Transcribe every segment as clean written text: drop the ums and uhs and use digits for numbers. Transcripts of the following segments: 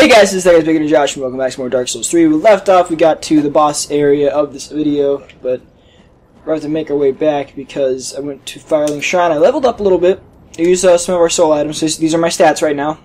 Hey guys, this is ThatGuysBacon and Josh, and welcome back to more Dark Souls 3. We left off, we got to the boss area of this video, but we're going to make our way back because I went to Firelink Shrine. I leveled up a little bit. I used some of our soul items. So these are my stats right now.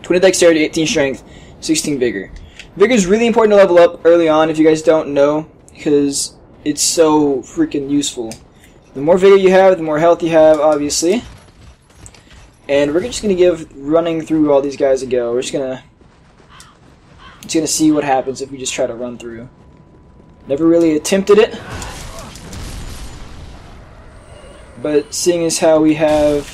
20 dexterity, 18 strength, 16 vigor. Vigor is really important to level up early on if you guys don't know, because it's so freaking useful. The more vigor you have, the more health you have, obviously. And we're just going to give running through all these guys a go. We're just going to see what happens if we just try to run through. Never really attempted it. But seeing as how we have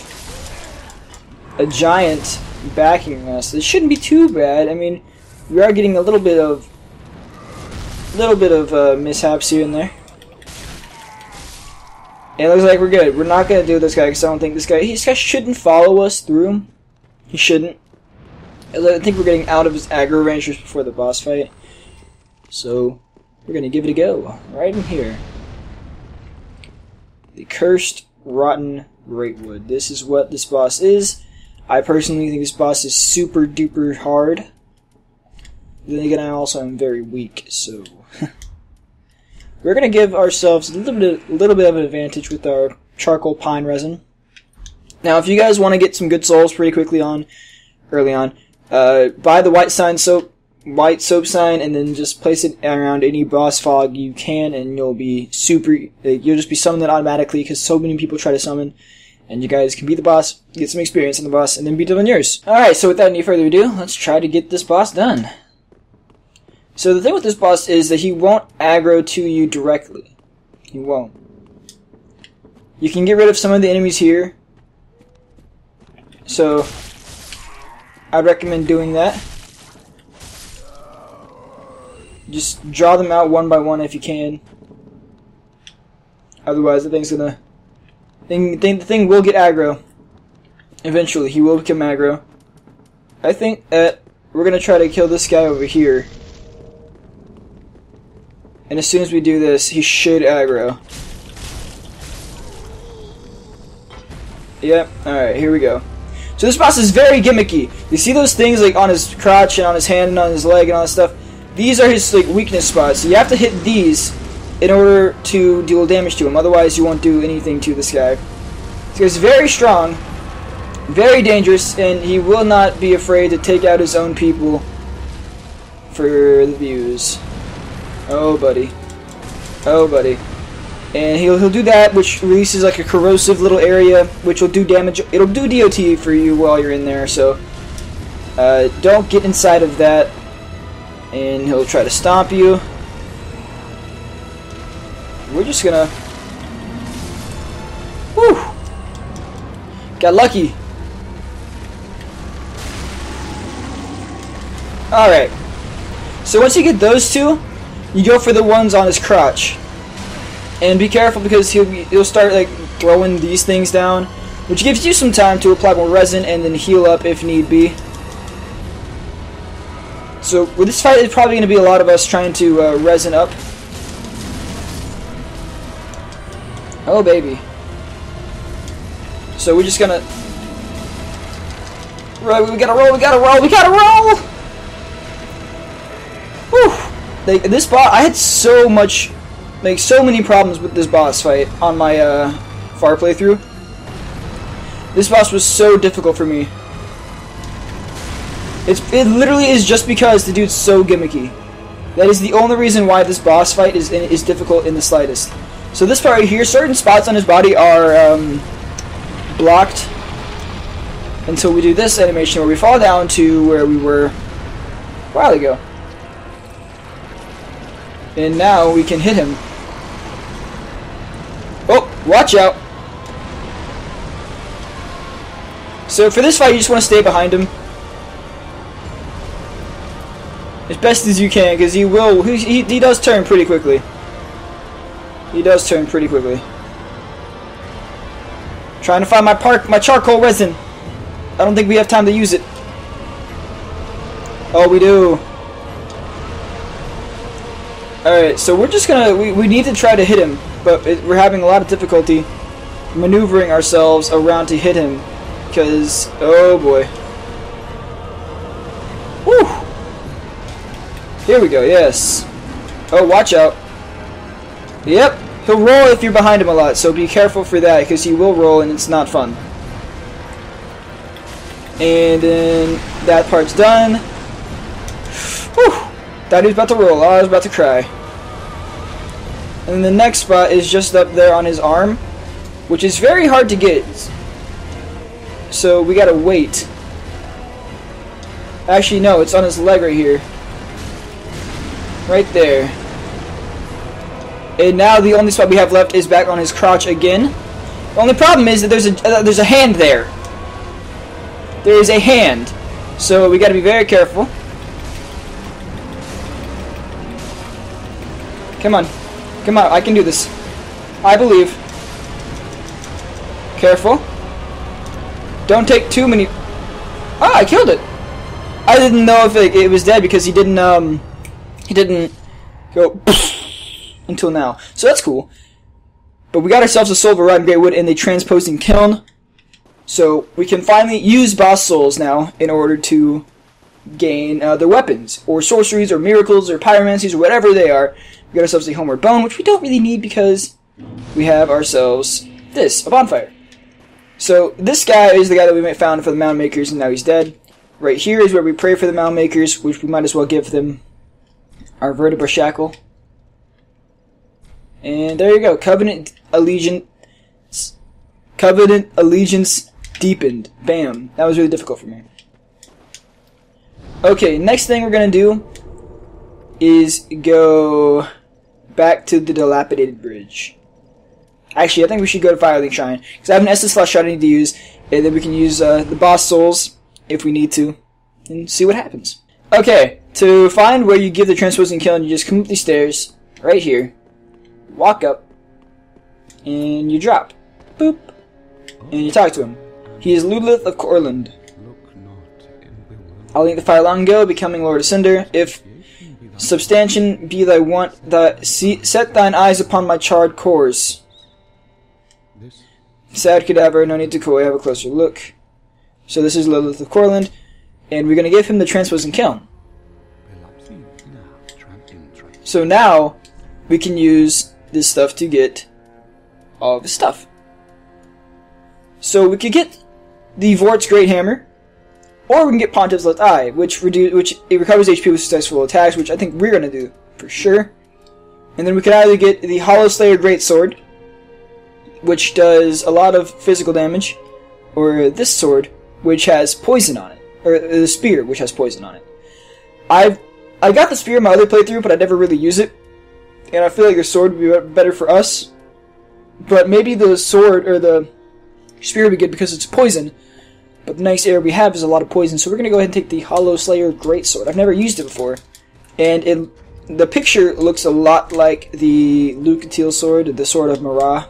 a giant backing us, it shouldn't be too bad. I mean, we are getting a little bit of mishaps here and there. And it looks like we're good. We're not going to do this guy because I don't think this guy shouldn't follow us through. He shouldn't. I think we're getting out of his aggro range just before the boss fight. So, we're going to give it a go. Right in here. The Cursed Rotten Greatwood. This is what this boss is. I personally think this boss is super duper hard. Then again, I also am very weak, so... We're going to give ourselves a little bit of an advantage with our charcoal pine resin. Now, if you guys want to get some good souls pretty quickly early on, buy the white soap sign, and then just place it around any boss fog you can, and you'll be you'll just be summoned automatically because so many people try to summon, and you guys can beat the boss, get some experience on the boss, and then beat them on yours. All right, so without any further ado, let's try to get this boss done. So the thing with this boss is that he won't aggro to you directly. He won't. You can get rid of some of the enemies here. So I'd recommend doing that. Just draw them out one by one if you can. Otherwise the thing's gonna... The thing will get aggro. Eventually, he will become aggro. I think that we're gonna try to kill this guy over here. And as soon as we do this, he should aggro. Yep, alright, here we go. So this boss is very gimmicky. You see those things like on his crotch and on his hand and on his leg and all that stuff? These are his like weakness spots. So you have to hit these in order to deal damage to him. Otherwise you won't do anything to this guy. This guy's very strong, very dangerous, and he will not be afraid to take out his own people for the views. Oh, buddy. Oh, buddy. And he'll do that, which releases like a corrosive little area, which will do damage. It'll do DOT for you while you're in there, so don't get inside of that. And he'll try to stomp you. We're just gonna... Whew! Got lucky. Alright. So once you get those two, you go for the ones on his crotch, and be careful because he'll start like throwing these things down, which gives you some time to apply more resin and then heal up if need be. So with this fight, it's probably going to be a lot of us trying to resin up. Oh baby! So we're just gonna. Right, we gotta roll! We gotta roll! We gotta roll! Whew! This boss, I had so many problems with this boss fight on my far playthrough. This boss was so difficult for me. It literally is just because the dude's so gimmicky. That is the only reason why this boss fight is difficult in the slightest. So this part right here, certain spots on his body are blocked until we do this animation where we fall down to where we were a while ago. And now we can hit him. Oh, watch out. So for this fight, you just want to stay behind him as best as you can, because he does turn pretty quickly. He does turn pretty quickly. Trying to find my charcoal resin. I don't think we have time to use it. Oh, we do. Alright, so we're just gonna, we need to try to hit him, but we're having a lot of difficulty maneuvering ourselves around to hit him, because, oh boy. Whew! Here we go, yes. Oh, watch out. Yep, he'll roll if you're behind him a lot, so be careful for that, because he will roll and it's not fun. And then that part's done. Whew! Thought he was about to roll. Oh, I was about to cry. And then the next spot is just up there on his arm, which is very hard to get. So we gotta wait. Actually, no, it's on his leg right here. Right there. And now the only spot we have left is back on his crotch again. The only problem is that there's a hand there. There is a hand. So we gotta be very careful. Come on. Come on, I can do this. I believe. Careful. Don't take too many... Ah, I killed it! I didn't know if it was dead because he didn't go until now. So that's cool. But we got ourselves a soul of a rotten Greatwood in the Transposing Kiln. So we can finally use boss souls now in order to gain their weapons, or sorceries, or miracles, or pyromancies, or whatever they are. We got ourselves a homeward bone, which we don't really need because we have ourselves this, a bonfire. So this guy is the guy that we found for the Mound Makers, and now he's dead. Right here is where we pray for the Mound Makers, which we might as well give them our vertebra shackle. And there you go, Covenant Allegiance deepened. Bam. That was really difficult for me. Okay, next thing we're going to do is go back to the dilapidated bridge. Actually, I think we should go to Firelink Shrine, because I have an Estus Flash shot I need to use, and then we can use the boss souls if we need to, and see what happens. Okay, to find where you give the Transposing Kiln, you just come up these stairs, right here, walk up, and you drop. Boop. And you talk to him. He is Ludleth of Corland. I'll link the fire long ago, becoming Lord of Cinder. If substantiation be thy want, set thine eyes upon my charred cores. Sad cadaver, no need to coy, have a closer look. So this is Ludleth of Corland, and we're going to give him the Transposing Kiln. So now we can use this stuff to get all of his stuff. So we could get the Vort's Great Hammer, or we can get Pontiff's Left Eye, which it recovers HP with successful attacks, which I think we're going to do for sure. And then we can either get the Hollow Slayer Greatsword, which does a lot of physical damage, or this sword, which has poison on it, or the spear, which has poison on it. I got the spear in my other playthrough, but I never really use it, and I feel like the sword would be better for us. But maybe the sword or the spear would be good because it's poison. But the next area we have is a lot of poison, so we're going to go ahead and take the Hollow Slayer Greatsword. I've never used it before, and the picture looks a lot like the Lucatil sword, the Sword of Marah.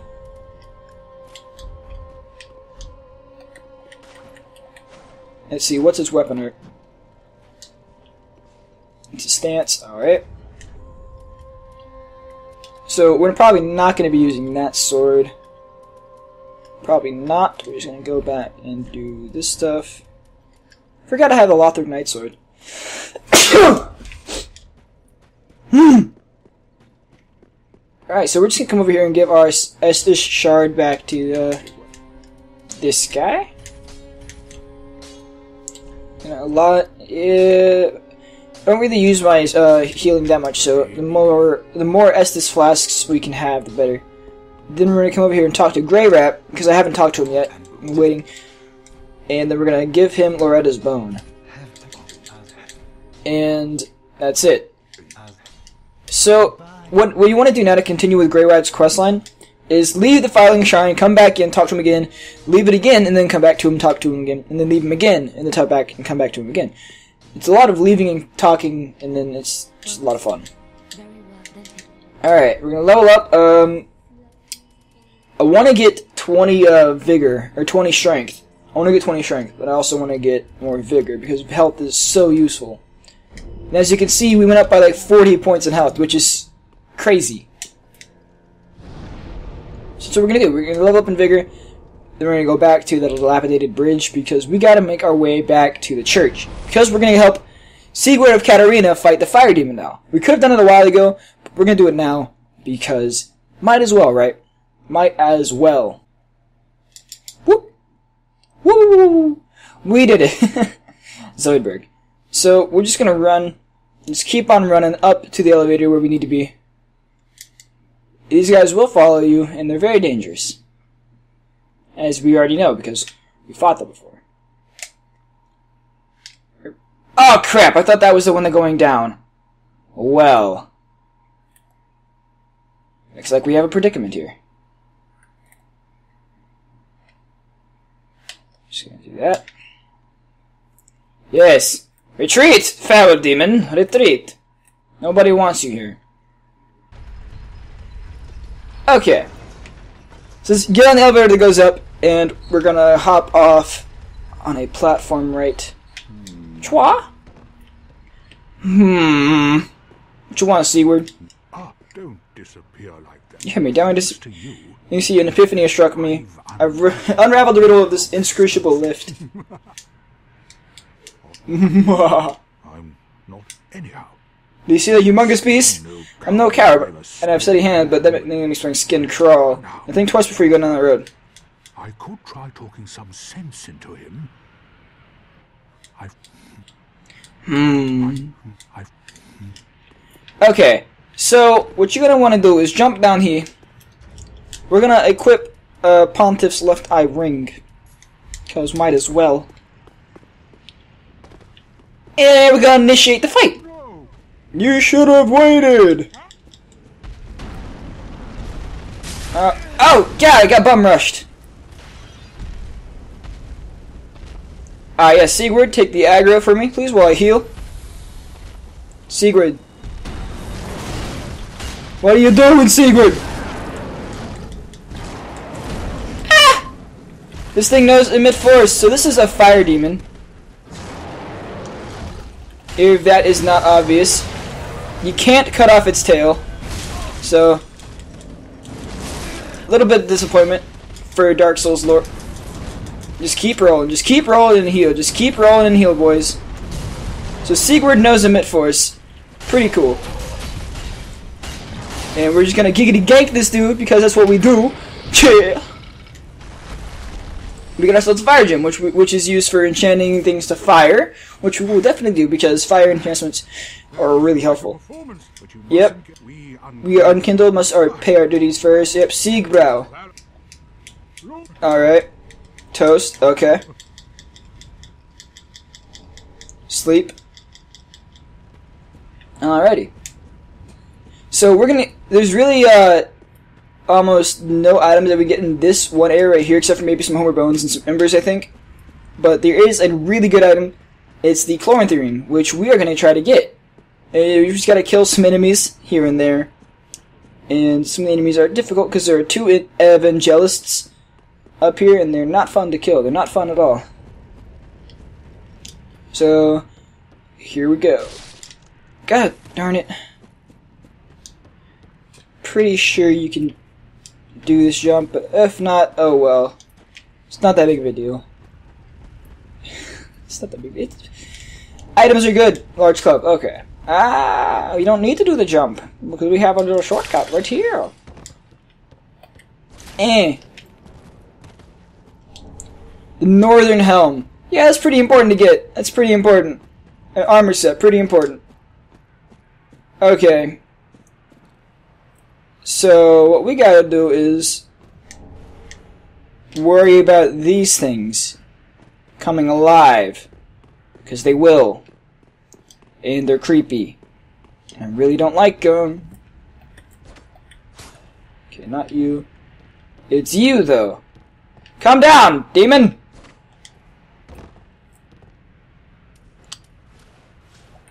Let's see, what's its weapon art? It's a stance, alright. So we're probably not going to be using that sword. Probably not. We're just going to go back and do this stuff. Forgot I have the Lothric Knight Sword. Alright, so we're just going to come over here and give our Estus Shard back to this guy. And a lot... I don't really use my healing that much, so the more Estus Flasks we can have, the better. Then we're going to come over here and talk to Grey Rat, because I haven't talked to him yet. I'm waiting. And then we're going to give him Loretta's Bone. And that's it. So, what you want to do now to continue with Grey Rat's questline is leave the Firelink Shrine, come back in, talk to him again, leave it again, and then come back to him, talk to him again, and then leave him again, and then talk back and come back to him again. It's a lot of leaving and talking, and then it's just a lot of fun. Alright, we're going to level up. I want to get 20 vigor, or 20 strength. I want to get 20 strength, but I also want to get more vigor, because health is so useful. And as you can see, we went up by like 40 points in health, which is crazy. So what we're going to do, we're going to level up in vigor, then we're going to go back to that dilapidated bridge, because we got to make our way back to the church. Because we're going to help Sigurd of Katarina fight the fire demon now. We could have done it a while ago, but we're gonna do it now because might as well, right? Might as well. Whoop! Woo! We did it! Zoidberg. So, we're just gonna run. Just keep on running up to the elevator where we need to be. These guys will follow you, and they're very dangerous. As we already know, because we fought them before. Oh crap, I thought that was the one that's going down. Well. Looks like we have a predicament here. Just gonna do that. Yes! Retreat, foul demon! Retreat! Nobody wants you here. Okay. So let's get on the elevator that goes up, and we're gonna hop off on a platform right. Chwa? What you want, Sigurd? Ah, don't disappear like that. You hear me? Down you see, an epiphany has struck me. I've unraveled the riddle of this inscrutable lift. I'm not anyhow. Do you see that humongous beast? I'm no coward, and I have steady hand, but that makes my skin crawl. I think twice before you go down that road. I could try talking some sense into him. Okay, so what you're gonna want to do is jump down here. We're gonna equip Pontiff's left eye ring, cause might as well. And we're gonna initiate the fight. You should have waited. Oh, yeah, I got bum rushed. Yes, Sigurd, take the aggro for me, please, while I heal. Sigurd. What are you doing, Sigurd? Ah! This thing knows emit force, so this is a fire demon. If that is not obvious. You can't cut off its tail. So, a little bit of disappointment for Dark Souls lore. Just keep rolling and heal. Just keep rolling and heal, boys. So Sigurd knows emit force. Pretty cool. And we're just gonna giggity gank this dude because that's what we do. Yeah. We got ourselves a fire gem, which is used for enchanting things to fire, which we will definitely do because fire enhancements are really helpful. Yep. We are unkindled, must pay our duties first. Yep, Siegbrow. Alright. Toast, okay. Sleep. Alrighty. So we're gonna, there's really almost no items that we get in this one area right here, except for maybe some Homer Bones and some Embers, I think. But there is a really good item. It's the Cloranthy Ring, which we are going to try to get. You just got to kill some enemies here and there. And some of the enemies are difficult because there are two evangelists up here, and they're not fun to kill. They're not fun at all. So, here we go. God darn it. Pretty sure you can do this jump, but if not, oh well. It's not that big of a deal. It's not that big of a deal. Items are good. Large club, okay. We don't need to do the jump, because we have a little shortcut right here. The Northern Helm. Yeah, that's pretty important to get. That's pretty important. An armor set, pretty important. Okay. So, what we gotta do is worry about these things coming alive. Because they will. And they're creepy. And I really don't like them. Okay, not you. It's you, though. Calm down, demon!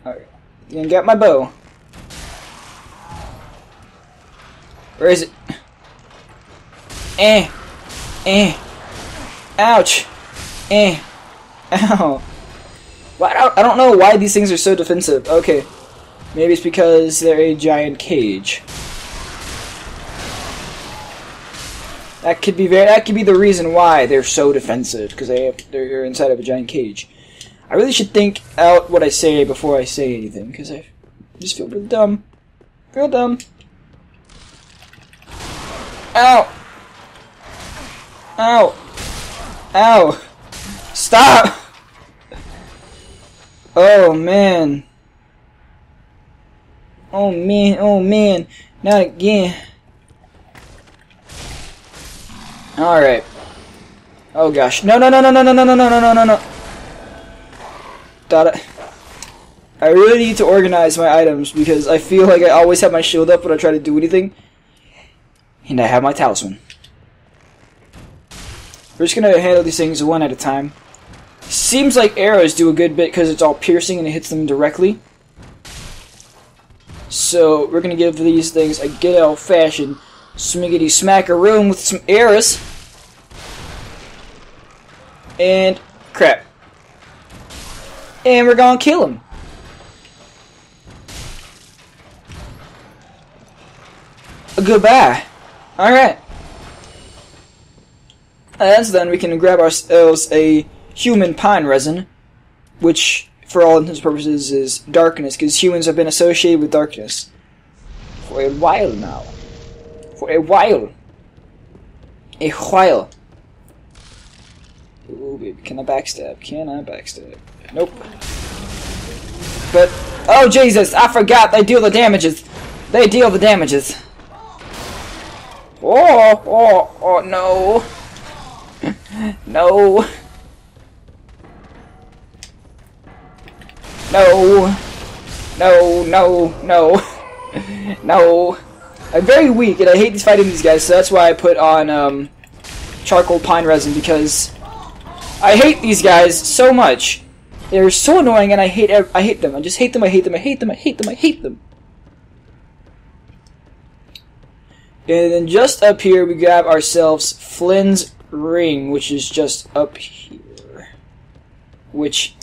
Alright. You can get my bow. Where is it? Ouch! Ow! Well, I don't know why these things are so defensive. Okay. Maybe it's because they're a giant cage. That could be the reason why they're so defensive, because they're inside of a giant cage. I really should think out what I say before I say anything, because I just feel real dumb. Real dumb. Ow! Ow! Ow! Stop! Oh man. Oh man, oh man. Not again. Alright. Oh gosh. No, no, no, no, no, no, no, no, no, no, no, no. I really need to organize my items because I feel like I always have my shield up when I try to do anything. And I have my talisman. We're just gonna handle these things one at a time. Seems like arrows do a good bit because it's all piercing and it hits them directly. So we're gonna give these things a good old-fashioned smiggity smackaroon with some arrows. And crap. And we're gonna kill him. Goodbye. Alright. That's done. We can grab ourselves a human pine resin, which, for all intents and purposes, is darkness, because humans have been associated with darkness for a while now. For a while. A while. Ooh, baby. Can I backstab? Can I backstab? Nope. But, oh Jesus, I forgot they deal the damages. They deal the damages. Oh, oh, oh, no. No. No. No, no, no. No. I'm very weak and I hate fighting these guys, so that's why I put on charcoal pine resin, because I hate these guys so much. They're so annoying and I hate them. I just hate them, I hate them, I hate them, I hate them, I hate them. And then just up here we grab ourselves Flynn's ring, which is just up here. Which,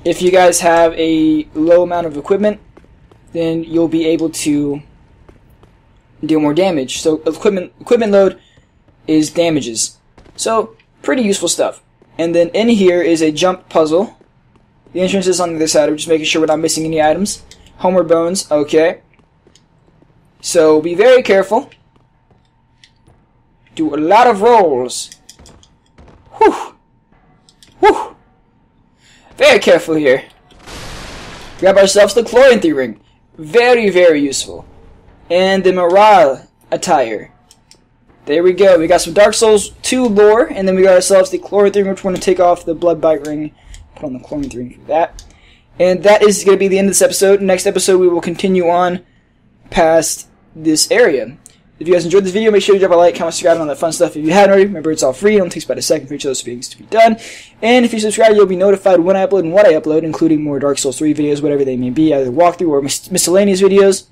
if you guys have a low amount of equipment, then you'll be able to deal more damage. So equipment load is damages. So pretty useful stuff. And then in here is a jump puzzle. The entrance is on the other side. We're just making sure we're not missing any items. Homeward bones, okay. So be very careful. Do a lot of rolls. Whew. Whew. Very careful here. Grab ourselves the Cloranthy Ring. Very, very useful. And the morale attire. There we go. We got some Dark Souls 2 lore, and then we got ourselves the Cloranthy Ring, which we're going to take off the Bloodbite Ring. Put on the Cloranthy Ring for that. And that is going to be the end of this episode. Next episode, we will continue on past this area. If you guys enjoyed this video, make sure you drop a like, comment, subscribe, and all that fun stuff. If you haven't already, remember it's all free. It only takes about a second for each of those things to be done. And if you subscribe, you'll be notified when I upload and what I upload, including more Dark Souls 3 videos, whatever they may be, either walkthrough or miscellaneous videos.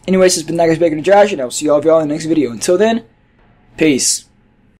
Anyways, this has been ThatGuysBacon and Josh, and I will see all of y'all in the next video. Until then, peace.